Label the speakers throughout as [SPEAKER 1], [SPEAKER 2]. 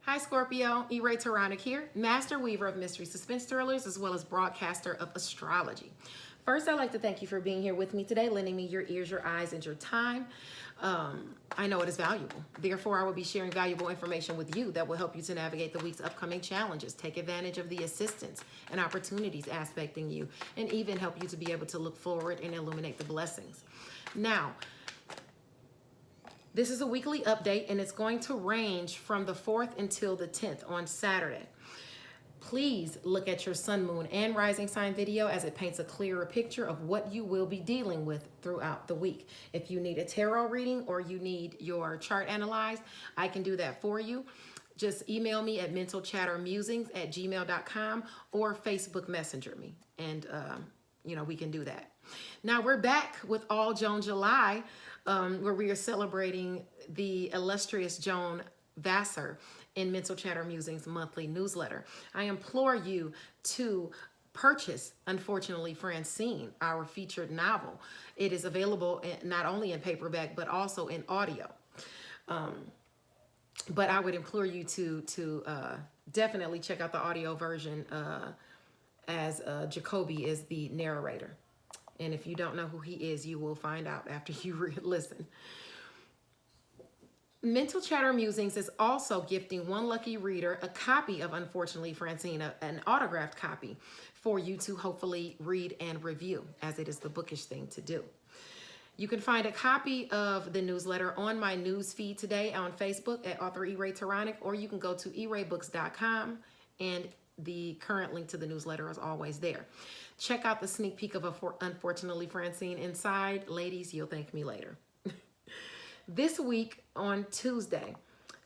[SPEAKER 1] Hi Scorpio, E-Ray Taronic here, master weaver of mystery suspense thrillers as well as broadcaster of astrology. First, I'd like to thank you for being here with me today, lending me your ears, your eyes, and your time. I know it is valuable. Therefore, I will be sharing valuable information with you that will help you to navigate the week's upcoming challenges, take advantage of the assistance and opportunities aspecting you, and even help you to be able to look forward and illuminate the blessings. Now, this is a weekly update, and it's going to range from the 4th until the 10th on Saturday. Please look at your sun, moon, and rising sign video as it paints a clearer picture of what you will be dealing with throughout the week. If you need a tarot reading or you need your chart analyzed, I can do that for you. Just email me at mentalchattermusings@gmail.com or Facebook Messenger me, and we can do that. Now we're back with All Joan July, where we are celebrating the illustrious Joan Vassar in Mental Chatter Musings monthly newsletter. I implore you to purchase Unfortunately Francine, our featured novel. It is available not only in paperback but also in audio. But I would implore you to definitely check out the audio version as Jacoby is the narrator. And if you don't know who he is, you will find out after you listen. Mental Chatter Musings is also gifting one lucky reader a copy of Unfortunately Francine, an autographed copy for you to hopefully read and review, as it is the bookish thing to do. You can find a copy of the newsletter on my news feed today on Facebook at author E-Ray Taronic, or you can go to eraybooks.com, and the current link to the newsletter is always there. Check out the sneak peek of Unfortunately Francine inside. Ladies, you'll thank me later. This week on Tuesday,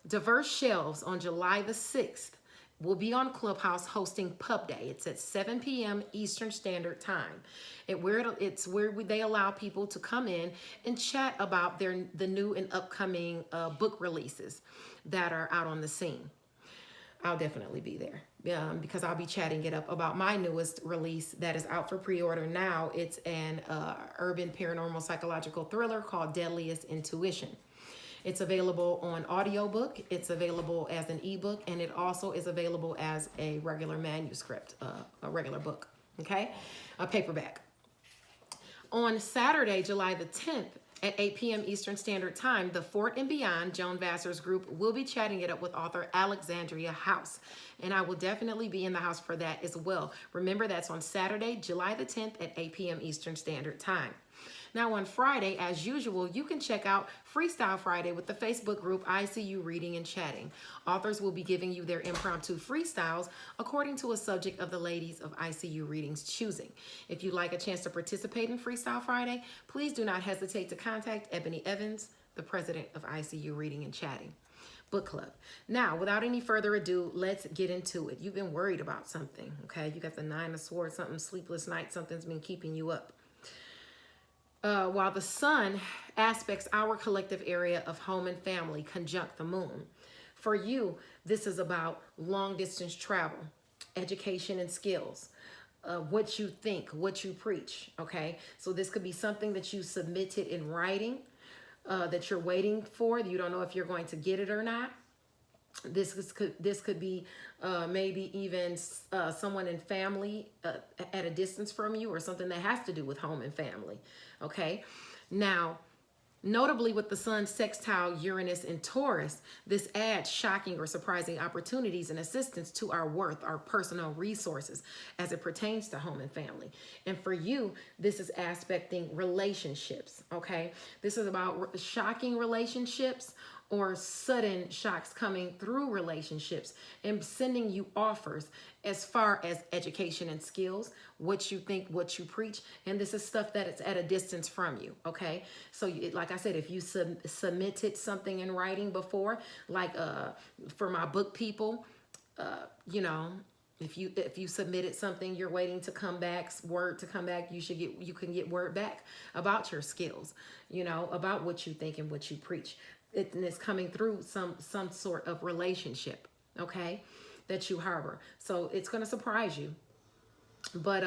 [SPEAKER 1] Diverse Shelves on July the 6th will be on Clubhouse hosting Pub Day. It's at 7 p.m. Eastern Standard Time. It's where they allow people to come in and chat about the new and upcoming book releases that are out on the scene. I'll definitely be there because I'll be chatting it up about my newest release that is out for pre-order now. It's an urban paranormal psychological thriller called Deadliest Intuition. It's available on audiobook, it's available as an ebook, and it also is available as a regular manuscript, a regular book, okay? A paperback. On Saturday, July the 10th, at 8 p.m. Eastern Standard Time, the Fort and Beyond Joan Vassar's group will be chatting it up with author Alexandria House. And I will definitely be in the house for that as well. Remember, that's on Saturday, July the 10th at 8 p.m. Eastern Standard Time. Now on Friday, as usual, you can check out Freestyle Friday with the Facebook group ICU Reading and Chatting. Authors will be giving you their impromptu freestyles according to a subject of the ladies of ICU Reading's choosing. If you'd like a chance to participate in Freestyle Friday, please do not hesitate to contact Ebony Evans, the president of ICU Reading and Chatting Book Club. Now, without any further ado, let's get into it. You've been worried about something, okay? You got the 9 of Swords, something sleepless night, something's been keeping you up. While the sun aspects our collective area of home and family conjunct the moon. For you, this is about long distance travel, education and skills, what you think, what you preach, okay? So this could be something that you submitted in writing that you're waiting for. You don't know if you're going to get it or not. This could be maybe even someone in family at a distance from you, or something that has to do with home and family, okay? Now, notably with the sun sextile Uranus and Taurus, this adds shocking or surprising opportunities and assistance to our worth, our personal resources as it pertains to home and family. And for you, this is aspecting relationships, okay? This is about shocking relationships or sudden shocks coming through relationships and sending you offers as far as education and skills, what you think, what you preach. And this is stuff that it's at a distance from you, okay? So like I said, if you submitted something in writing before, like for my book people, if you submitted something, you're waiting to come back, word to come back, you can get word back about your skills, about what you think and what you preach. It's coming through some sort of relationship, okay, that you harbor. So it's going to surprise you. But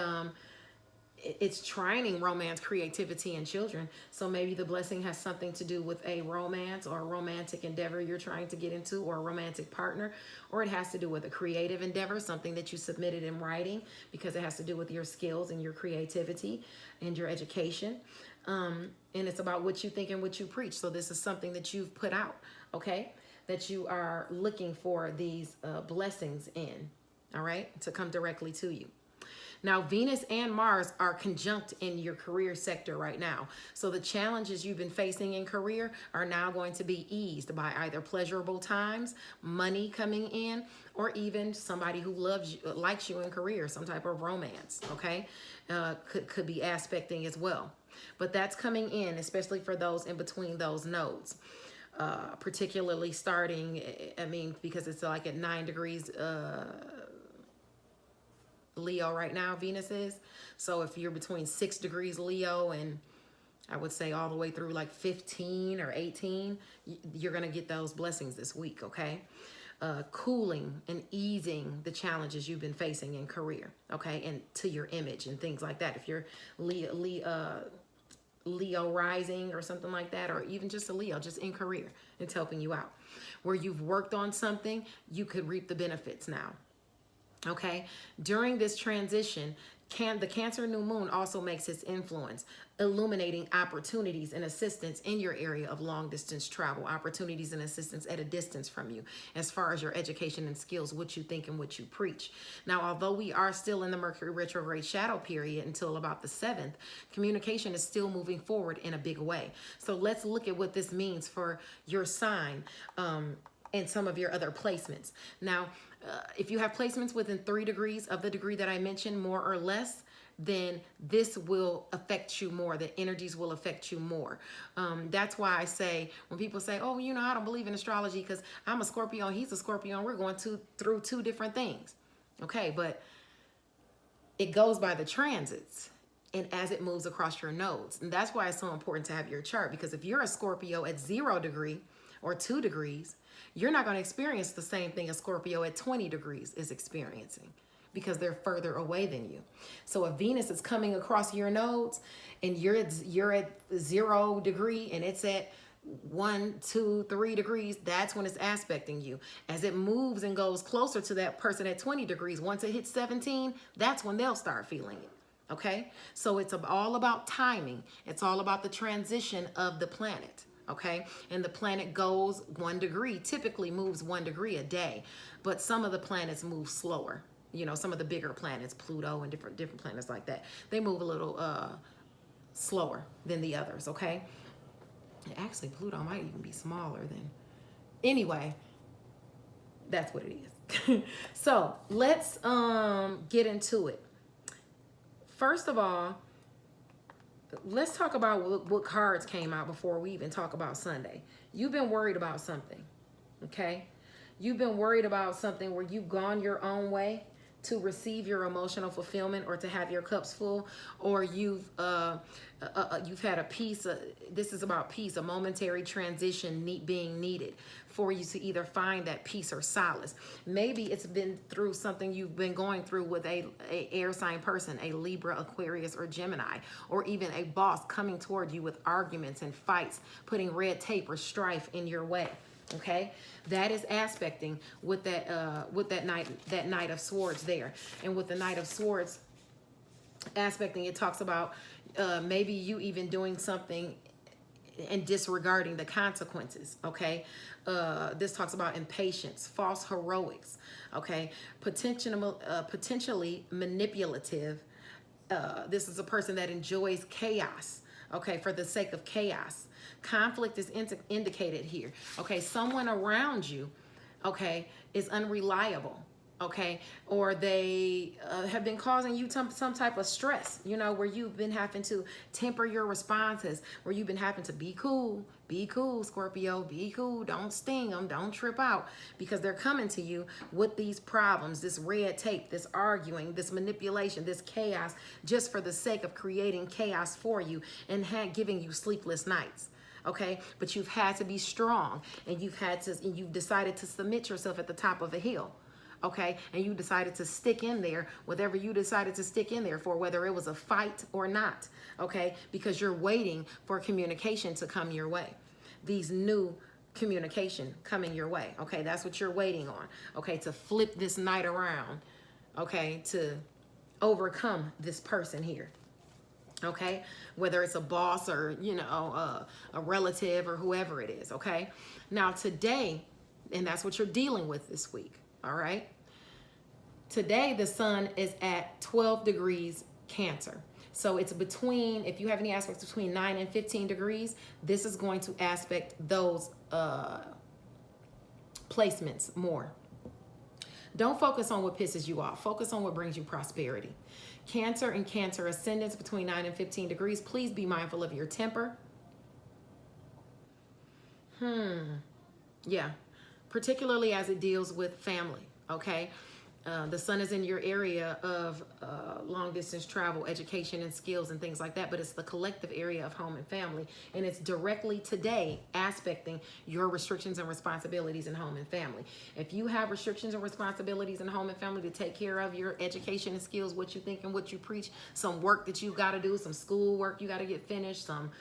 [SPEAKER 1] it's trining romance, creativity, and children. So maybe the blessing has something to do with a romance or a romantic endeavor you're trying to get into, or a romantic partner, or it has to do with a creative endeavor, something that you submitted in writing, because it has to do with your skills and your creativity and your education. And it's about what you think and what you preach. So this is something that you've put out, okay, that you are looking for these blessings in, all right, to come directly to you. Now, Venus and Mars are conjunct in your career sector right now. So the challenges you've been facing in career are now going to be eased by either pleasurable times, money coming in, or even somebody who loves you, likes you in career, some type of romance, okay? Could be aspecting as well. But that's coming in, especially for those in between those nodes. Particularly starting, I mean, because it's like at 9 degrees Leo right now, Venus is. So if you're between 6 degrees Leo and I would say all the way through like 15 or 18, you're going to get those blessings this week, okay? Cooling and easing the challenges you've been facing in career, okay? And to your image and things like that. If you're Leo rising or something like that, or even just a Leo, just in career, it's helping you out. Where you've worked on something, you could reap the benefits now. Okay, during this transition, the Cancer new moon also makes its influence, illuminating opportunities and assistance in your area of long distance travel, opportunities and assistance at a distance from you, as far as your education and skills, what you think and what you preach. Now, although we are still in the Mercury retrograde shadow period until about the 7th, communication is still moving forward in a big way. So let's look at what this means for your sign and some of your other placements. Now, if you have placements within 3 degrees of the degree that I mentioned, more or less, then this will affect you more. The energies will affect you more. That's why I say, when people say, oh, you know, I don't believe in astrology because I'm a Scorpio and he's a Scorpio and we're going through 2 different things. Okay, but it goes by the transits and as it moves across your nodes. And that's why it's so important to have your chart, because if you're a Scorpio at 0 degree or 2 degrees, you're not going to experience the same thing a Scorpio at 20 degrees is experiencing, because they're further away than you. So if Venus is coming across your nodes and you're at 0 degree and it's at 1, 2, 3 degrees, that's when it's aspecting you. As it moves and goes closer to that person at 20 degrees, once it hits 17, that's when they'll start feeling it. Okay? So it's all about timing. It's all about the transition of the planet. Okay, and the planet goes 1 degree, typically moves 1 degree a day, but some of the planets move slower. You know, some of the bigger planets, Pluto and different planets like that, they move a little slower than the others. Okay, actually Pluto might even be smaller than. Anyway, that's what it is. So let's get into it. First of all, let's talk about what cards came out before we even talk about Sunday. You've been worried about something, okay? You've been worried about something where you've gone your own way to receive your emotional fulfillment or to have your cups full, or you've had a peace. This is about peace, a momentary transition being needed for you to either find that peace or solace. Maybe it's been through something you've been going through with a air sign person, a Libra, Aquarius, or Gemini, or even a boss coming toward you with arguments and fights, putting red tape or strife in your way. Okay, that is aspecting with that Knight of Swords there. And with the Knight of Swords aspecting, it talks about maybe you even doing something and disregarding the consequences. Okay, this talks about impatience, false heroics. Okay, potentially manipulative. This is a person that enjoys chaos. Okay, for the sake of chaos. Conflict is indicated here. Okay, someone around you, okay, is unreliable. Okay, or they have been causing you some type of stress, you know, where you've been having to temper your responses, where you've been having to be cool, Scorpio, be cool, don't sting them, don't trip out, because they're coming to you with these problems, this red tape, this arguing, this manipulation, this chaos, just for the sake of creating chaos for you and giving you sleepless nights. Okay, but you've had to be strong, and you've decided to submit yourself at the top of a hill. okay? And you decided to stick in there, whatever you decided to stick in there for, whether it was a fight or not, okay? Because you're waiting for communication to come your way. These new communication coming your way, okay? That's what you're waiting on, okay? To flip this night around, okay? To overcome this person here. Okay, whether it's a boss or, you know, a relative or whoever it is. Okay, now today, and that's what you're dealing with this week. All right, today the sun is at 12 degrees Cancer. So it's between, if you have any aspects between 9 and 15 degrees, this is going to aspect those placements more. Don't focus on what pisses you off. Focus on what brings you prosperity. Cancer and Cancer ascendants between 9 and 15 degrees. Please be mindful of your temper. Yeah. Particularly as it deals with family, okay? The sun is in your area of long distance travel, education and skills and things like that, but it's the collective area of home and family. And it's directly today aspecting your restrictions and responsibilities in home and family. If you have restrictions and responsibilities in home and family to take care of your education and skills, what you think and what you preach, some work that you've got to do, some school work you got to get finished, some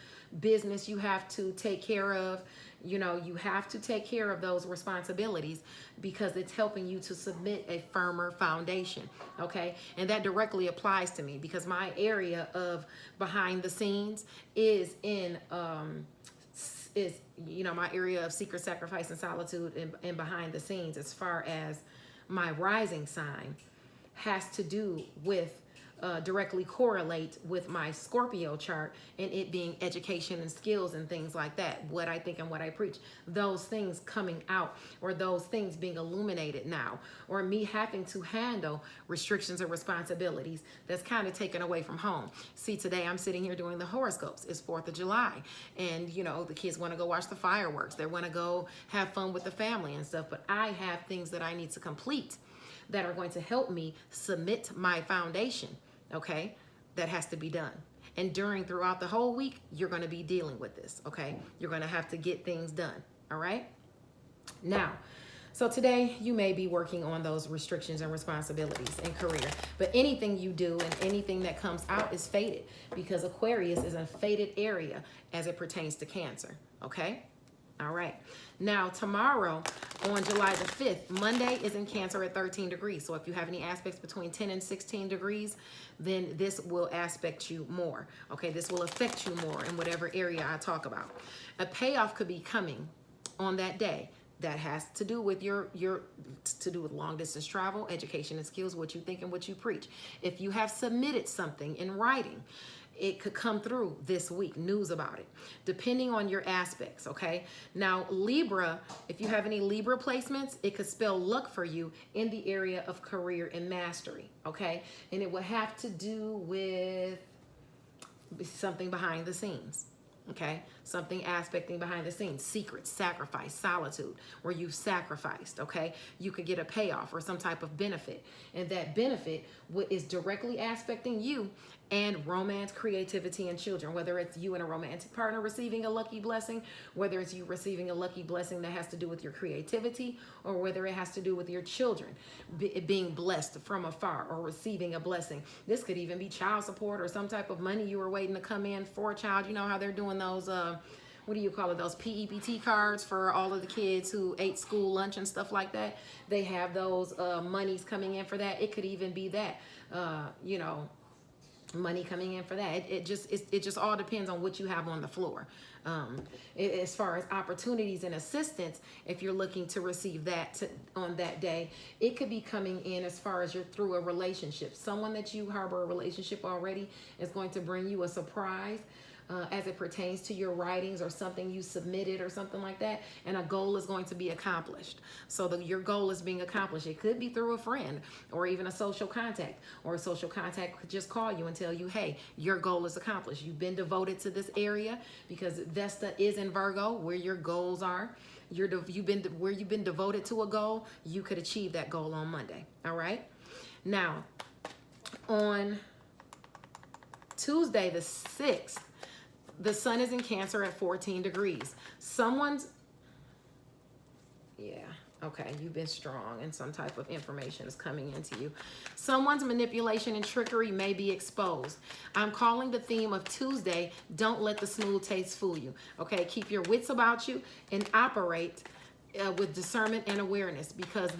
[SPEAKER 1] business you have to take care of, you know, you have to take care of those responsibilities because it's helping you to submit a firmer foundation, okay? And that directly applies to me because my area of behind the scenes is in, you know, my area of secret sacrifice and solitude and behind the scenes as far as my rising sign has to do with directly correlate with my Scorpio chart and it being education and skills and things like that. What I think and what I preach, those things coming out or those things being illuminated now, or me having to handle restrictions or responsibilities that's kind of taken away from home. See, today I'm sitting here doing the horoscopes. It's 4th of July and, you know, the kids want to go watch the fireworks. They want to go have fun with the family and stuff, but I have things that I need to complete that are going to help me submit my foundation. Okay, that has to be done. And throughout the whole week, you're going to be dealing with this. Okay, you're going to have to get things done. All right. Now, so today you may be working on those restrictions and responsibilities in career, but anything you do and anything that comes out is fated because Aquarius is a fated area as it pertains to Cancer. Okay. All right. Now, tomorrow on July the 5th, Monday is in Cancer at 13 degrees. So if you have any aspects between 10 and 16 degrees, then this will aspect you more. Okay, this will affect you more in whatever area I talk about. A payoff could be coming on that day that has to do with with long distance travel, education and skills, what you think and what you preach. If you have submitted something in writing, it could come through this week, news about it, depending on your aspects, okay? Now, Libra, if you have any Libra placements, it could spell luck for you in the area of career and mastery, okay? And it will have to do with something behind the scenes, okay? Something aspecting behind the scenes, secrets, sacrifice, solitude, where you've sacrificed, okay? You could get a payoff or some type of benefit. And that benefit is directly aspecting you and romance, creativity, and children, whether it's you and a romantic partner receiving a lucky blessing, whether it's you receiving a lucky blessing that has to do with your creativity, or whether it has to do with your children being blessed from afar or receiving a blessing. This could even be child support or some type of money you were waiting to come in for a child. You know how they're doing those, what do you call it, those PEBT cards for all of the kids who ate school lunch and stuff like that. They have those monies coming in for that. It could even be that, you know, money coming in for that. It just all depends on what you have on the floor. As far as opportunities and assistance, if you're looking to receive that on that day, it could be coming in as far as you're through a relationship. Someone that you harbor a relationship already is going to bring you a surprise as it pertains to your writings or something you submitted or something like that, and a goal is going to be accomplished. So your goal is being accomplished. It could be through a friend or even a social contact, or a social contact could just call you and tell you, hey, your goal is accomplished. You've been devoted to this area because Vesta is in Virgo, where your goals are. You've been devoted to a goal, you could achieve that goal on Monday. All right. Now, on Tuesday the 6th, the sun is in Cancer at 14 degrees. Okay, you've been strong and some type of information is coming into you. Someone's manipulation and trickery may be exposed. I'm calling the theme of Tuesday, don't let the smooth taste fool you. Okay, keep your wits about you and operate with discernment and awareness, because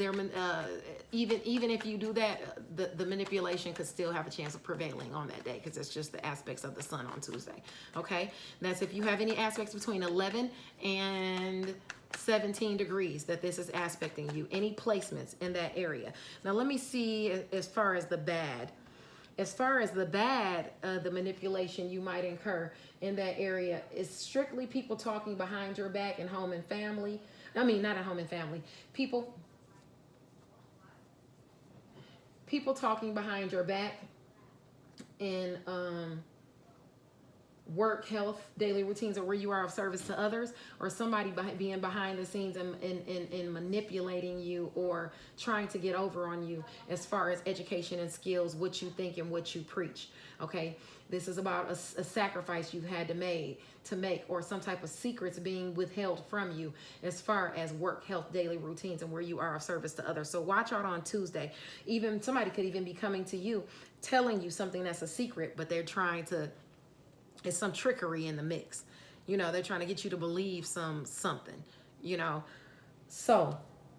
[SPEAKER 1] even if you do that, the manipulation could still have a chance of prevailing on that day, because it's just the aspects of the sun on Tuesday. Okay, that's if you have any aspects between 11 and 17 degrees that this is aspecting you, any placements in that area. Now let me see as far as the bad. As far as the bad, the manipulation you might incur in that area is strictly people talking behind your back in home and family. I mean, not at home and family. People talking behind your back in work, health, daily routines, or where you are of service to others, or somebody being behind the scenes and manipulating you or trying to get over on you as far as education and skills, what you think and what you preach. Okay, this is about a sacrifice you've had to make, or some type of secrets being withheld from you as far as work, health, daily routines, and where you are of service to others. So watch out on Tuesday. Even somebody could even be coming to you telling you something that's a secret, but they're trying to, it's some trickery in the mix. You know, they're trying to get you to believe something, you know. So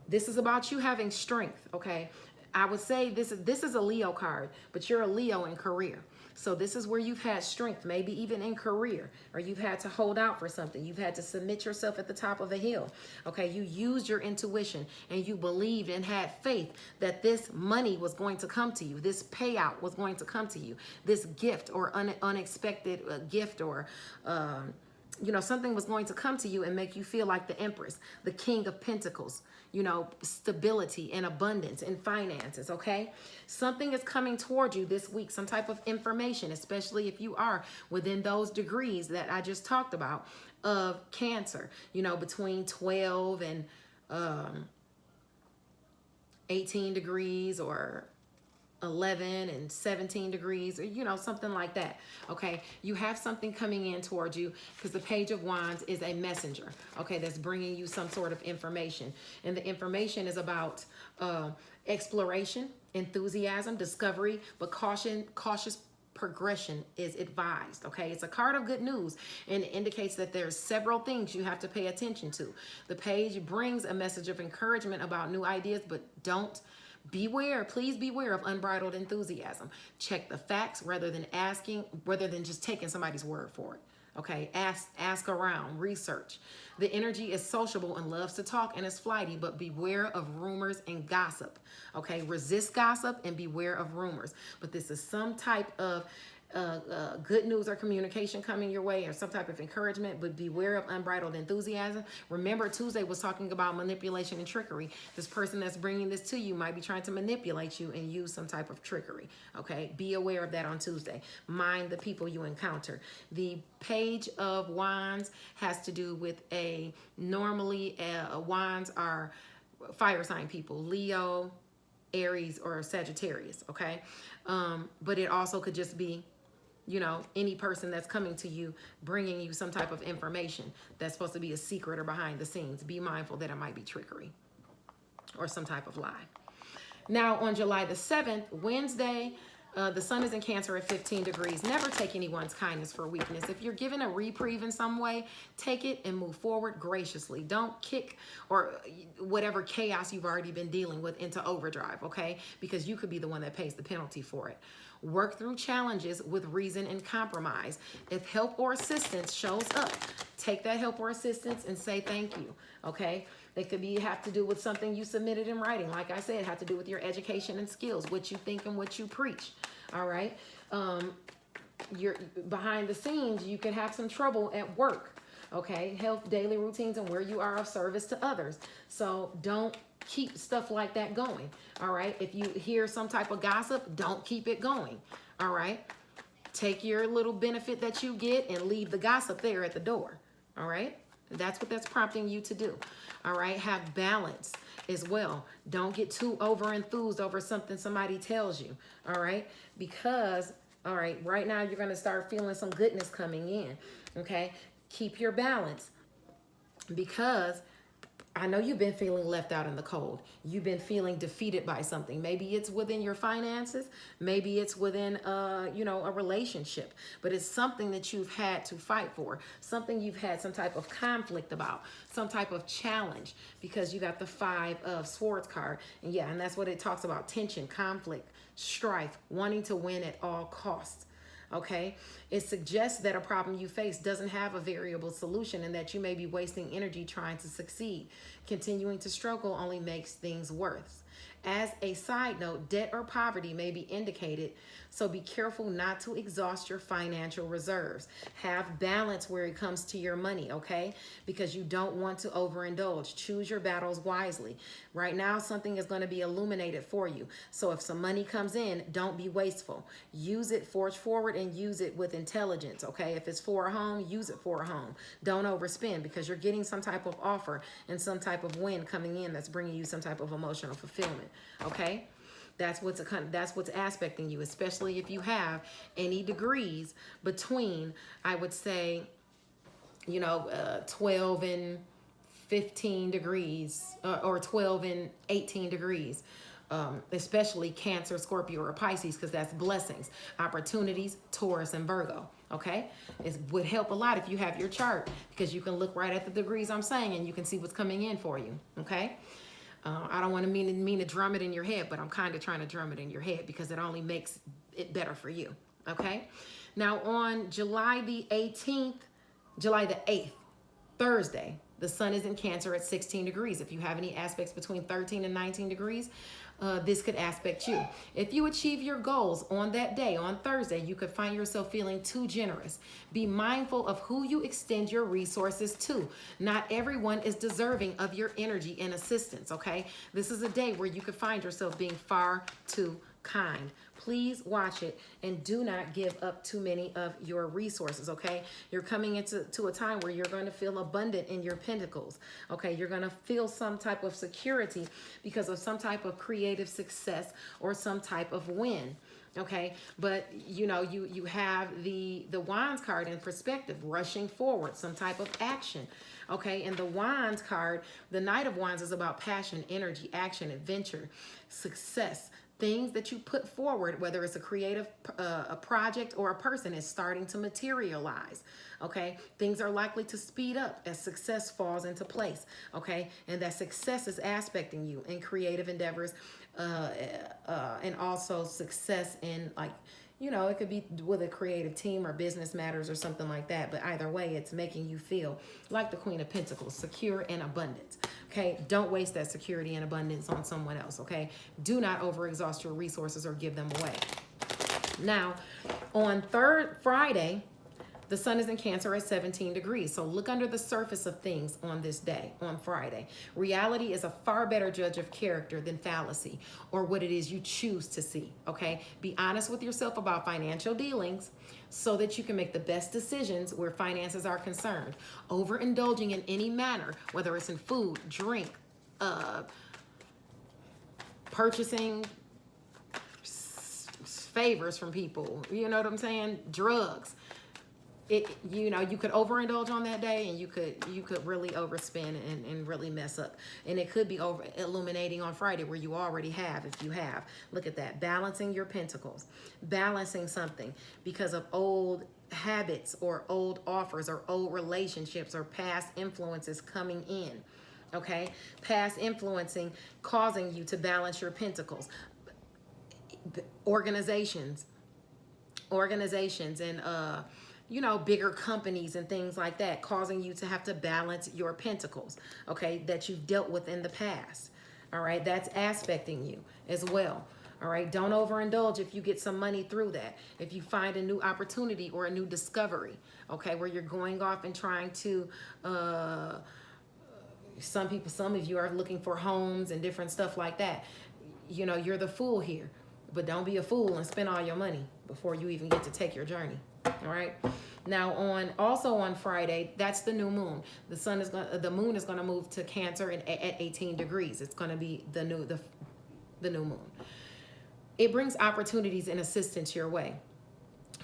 [SPEAKER 1] this is about you having strength, okay? I would say this is a Leo card, but you're a Leo in career. So this is where you've had strength, maybe even in career, or you've had to hold out for something. You've had to submit yourself at the top of a hill. Okay, you used your intuition and you believed and had faith that this money was going to come to you. This payout was going to come to you. This gift or unexpected gift or you know, something was going to come to you and make you feel like the Empress, the King of Pentacles, you know, stability and abundance and finances, okay? Something is coming toward you this week, some type of information, especially if you are within those degrees that I just talked about of Cancer, you know, between 12 and 18 degrees, or 11 and 17 degrees, or you know, something like that. Okay, you have something coming in towards you, because the Page of Wands is a messenger, okay, that's bringing you some sort of information, and the information is about exploration, enthusiasm, discovery, but cautious progression is advised. Okay, it's a card of good news, and it indicates that there's several things you have to pay attention to. The page brings a message of encouragement about new ideas, but please beware of unbridled enthusiasm. Check the facts rather than just taking somebody's word for it. Okay, ask around, research. The energy is sociable and loves to talk and is flighty, but beware of rumors and gossip. Okay, resist gossip and beware of rumors. But this is some type of good news or communication coming your way, or some type of encouragement, but beware of unbridled enthusiasm. Remember, Tuesday was talking about manipulation and trickery. This person that's bringing this to you might be trying to manipulate you and use some type of trickery. Okay, be aware of that on Tuesday. Mind the people you encounter. The Page of Wands has to do with normally wands are fire sign people, Leo, Aries, or Sagittarius. Okay, but it also could just be, you know, any person that's coming to you, bringing you some type of information that's supposed to be a secret or behind the scenes. Be mindful that it might be trickery or some type of lie. Now, on July the 7th, Wednesday, the sun is in Cancer at 15 degrees. Never take anyone's kindness for weakness. If you're given a reprieve in some way, take it and move forward graciously. Don't kick or whatever chaos you've already been dealing with into overdrive, okay? Because you could be the one that pays the penalty for it. Work through challenges with reason and compromise. If help or assistance shows up, take that help or assistance and say thank you, okay? It could have to do with something you submitted in writing. Like I said, have to do with your education and skills, what you think and what you preach, all right? You're behind the scenes, you can have some trouble at work, okay? Health, daily routines, and where you are of service to others. So don't keep stuff like that going, all right? If you hear some type of gossip, don't keep it going, all right? Take your little benefit that you get and leave the gossip there at the door, all right? That's what that's prompting you to do, all right? Have balance as well. Don't get too over enthused over something somebody tells you, all right? Because, all right, right now you're going to start feeling some goodness coming in, okay? Keep your balance, because I know you've been feeling left out in the cold. You've been feeling defeated by something. Maybe it's within your finances. Maybe it's within, a relationship. But it's something that you've had to fight for. Something you've had some type of conflict about. Some type of challenge. Because you got the 5 of Swords card. And yeah, and that's what it talks about. Tension, conflict, strife, wanting to win at all costs. Okay, it suggests that a problem you face doesn't have a variable solution and that you may be wasting energy trying to succeed. Continuing to struggle only makes things worse. As a side note, debt or poverty may be indicated, so be careful not to exhaust your financial reserves. Have balance where it comes to your money, okay? Because you don't want to overindulge. Choose your battles wisely. Right now, something is going to be illuminated for you. So if some money comes in, don't be wasteful. Use it, forge forward, and use it with intelligence, okay? If it's for a home, use it for a home. Don't overspend because you're getting some type of offer and some type of win coming in that's bringing you some type of emotional fulfillment. Okay, that's what's aspecting you, especially if you have any degrees between, I would say, 12 and 15 degrees or 12 and 18 degrees. Especially Cancer, Scorpio, or Pisces, because that's blessings, opportunities, Taurus, and Virgo. Okay, it would help a lot if you have your chart because you can look right at the degrees I'm saying and you can see what's coming in for you. Okay. I don't want to mean to drum it in your head, but I'm kind of trying to drum it in your head because it only makes it better for you. Okay. Now on July the 8th, Thursday, the sun is in Cancer at 16 degrees. If you have any aspects between 13 and 19 degrees, this could aspect you. If you achieve your goals on that day, on Thursday, you could find yourself feeling too generous. Be mindful of who you extend your resources to. Not everyone is deserving of your energy and assistance, okay? This is a day where you could find yourself being far too kind. Please watch it and do not give up too many of your resources, okay? You're coming into a time where you're going to feel abundant in your pentacles, okay? You're going to feel some type of security because of some type of creative success or some type of win. Okay, but you have the Wands card in perspective, rushing forward, some type of action. Okay, and the Wands card, the Knight of Wands, is about passion, energy, action, adventure, success. Things that you put forward, whether it's a creative a project or a person, is starting to materialize. Okay, things are likely to speed up as success falls into place. Okay, and that success is aspecting you in creative endeavors, and also success in it could be with a creative team or business matters or something like that. But either way, it's making you feel like the Queen of Pentacles, secure and abundant. Okay, don't waste that security and abundance on someone else. Okay, do not overexhaust your resources or give them away. Now, on Friday, the sun is in Cancer at 17 degrees. So look under the surface of things on this day, on Friday. Reality is a far better judge of character than fallacy or what it is you choose to see, okay? Be honest with yourself about financial dealings so that you can make the best decisions where finances are concerned. Overindulging in any manner, whether it's in food, drink, purchasing favors from people, you know what I'm saying? Drugs. You could overindulge on that day and you could really overspend and really mess up. And it could be over illuminating on Friday where you already have, if you have. Look at that. Balancing your pentacles. Balancing something because of old habits or old offers or old relationships or past influences coming in. Okay? Past influencing causing you to balance your pentacles. Organizations and bigger companies and things like that, causing you to have to balance your pentacles, okay, that you've dealt with in the past. All right, that's aspecting you as well. All right, don't overindulge if you get some money through that. If you find a new opportunity or a new discovery, okay, where you're going off and trying to, some of you are looking for homes and different stuff like that. You're the fool here, but don't be a fool and spend all your money before you even get to take your journey. All right. Now on Friday, that's the new moon. The moon is going to move to Cancer at 18 degrees. It's going to be the new moon. It brings opportunities and assistance your way.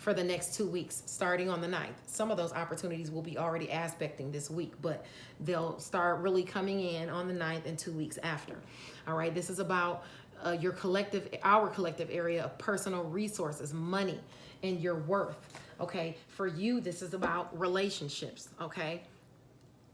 [SPEAKER 1] for the next 2 weeks, starting on the 9th. Some of those opportunities will be already aspecting this week, but they'll start really coming in on the 9th and 2 weeks after. All right, this is about our collective area of personal resources, money, and your worth. Okay, for you, this is about relationships. Okay,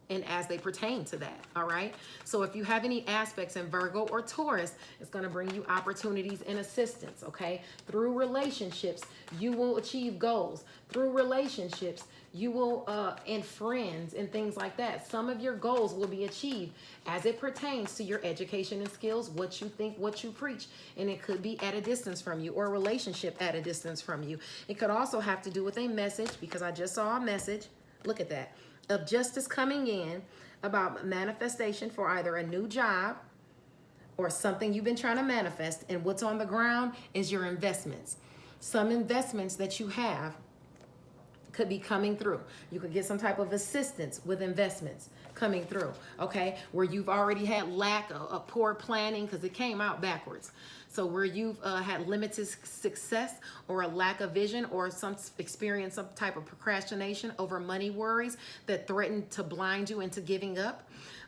[SPEAKER 1] and as they pertain to that. All right, so if you have any aspects in Virgo or Taurus, it's going to bring you opportunities and assistance. Okay, through relationships you will achieve goals. Through relationships you will and friends and things like that, some of your goals will be achieved as it pertains to your education and skills, what you think, what you preach. And it could be at a distance from you, or a relationship at a distance from you. It could also have to do with a message, because I just saw a message, look at that, of justice coming in about manifestation for either a new job or something you've been trying to manifest. And what's on the ground is your investments. Some investments that you have could be coming through. You could get some type of assistance with investments coming through, okay? Where you've already had lack of poor planning, because it came out backwards. So where you've had limited success, or a lack of vision, or experience some type of procrastination over money worries that threaten to blind you into giving up.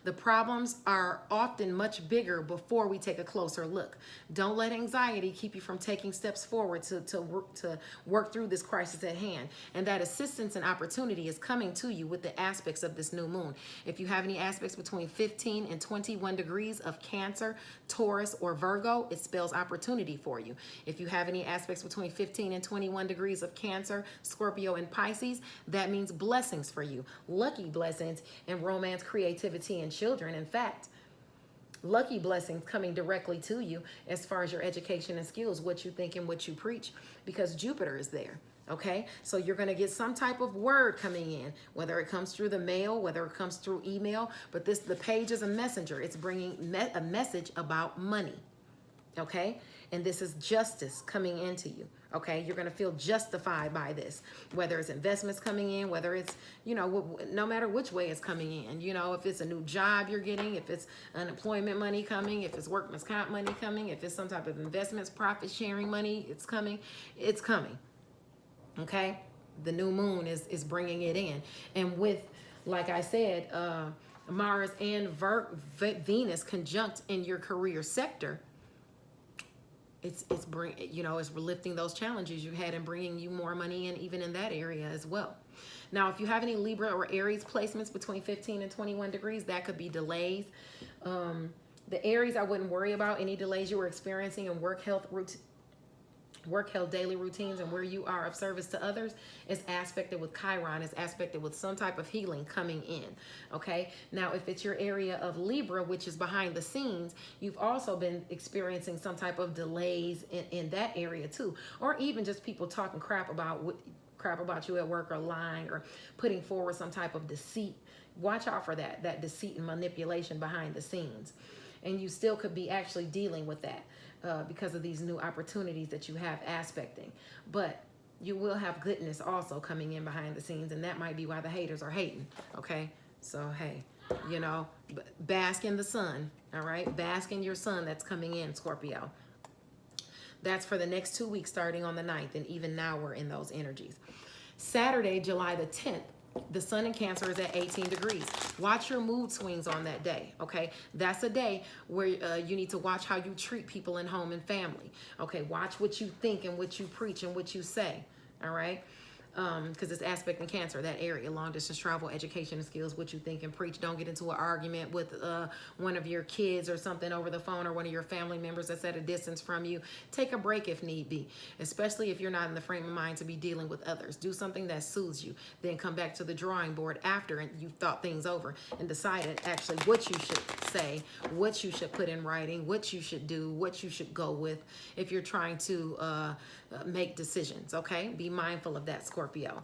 [SPEAKER 1] The problems are often much bigger before we take a closer look. Don't let anxiety keep you from taking steps forward to work through this crisis at hand. And that assistance and opportunity is coming to you with the aspects of this new moon. If you have any aspects between 15 and 21 degrees of Cancer, Taurus, or Virgo, it spells opportunity for you. If you have any aspects between 15 and 21 degrees of Cancer, Scorpio, and Pisces, that means blessings for you. Lucky blessings in romance, creativity, and children. In fact, lucky blessings coming directly to you as far as your education and skills, what you think and what you preach, because Jupiter is there. Okay, so you're going to get some type of word coming in, whether it comes through the mail, whether it comes through email, but the page is a messenger. It's bringing a message about money. Okay, and this is justice coming into you. Okay, you're going to feel justified by this, whether it's investments coming in, whether it's, no matter which way it's coming in, if it's a new job you're getting, if it's unemployment money coming, if it's workman's comp money coming, if it's some type of investments, profit sharing money, it's coming. Okay, the new moon is bringing it in. And with, like I said, Mars and Venus conjunct in your career sector, it's lifting those challenges you had and bringing you more money in, even in that area as well. Now, if you have any Libra or Aries placements between 15 and 21 degrees, that could be delays. The Aries, I wouldn't worry about any delays you were experiencing in work health daily routines, and where you are of service to others is aspected with Chiron, is aspected with some type of healing coming in. Okay, now if it's your area of Libra, which is behind the scenes, you've also been experiencing some type of delays in that area too, or even just people talking crap about you at work, or lying, or putting forward some type of deceit. Watch out for that deceit and manipulation behind the scenes. And you still could be actually dealing with that because of these new opportunities that you have aspecting. But you will have goodness also coming in behind the scenes, and that might be why the haters are hating. Okay, so hey, bask in the sun. All right, bask in your sun that's coming in, Scorpio. That's for the next 2 weeks, starting on the 9th, and even now we're in those energies. Saturday, July the 10th, the sun in Cancer is at 18 degrees. Watch your mood swings on that day, okay? That's a day where you need to watch how you treat people in home and family, okay? Watch what you think and what you preach and what you say, all right? Because it's aspect in Cancer, that area, long distance travel, education and skills, what you think and preach. Don't get into an argument with one of your kids or something over the phone, or one of your family members that's at a distance from you. Take a break if need be, especially if you're not in the frame of mind to be dealing with others. Do something that soothes you, then come back to the drawing board after and you've thought things over and decided actually what you should say, what you should put in writing, what you should do, what you should go with if you're trying to make decisions, okay? Be mindful of that, Scorpio.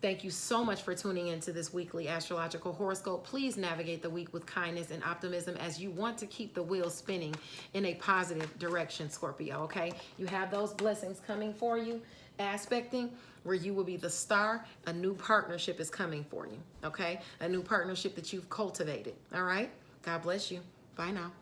[SPEAKER 1] Thank you so much for tuning into this weekly astrological horoscope. Please navigate the week with kindness and optimism as you want to keep the wheel spinning in a positive direction, Scorpio, okay? You have those blessings coming for you, aspecting where you will be the star. A new partnership is coming for you, okay? A new partnership that you've cultivated, all right? God bless you. Bye now.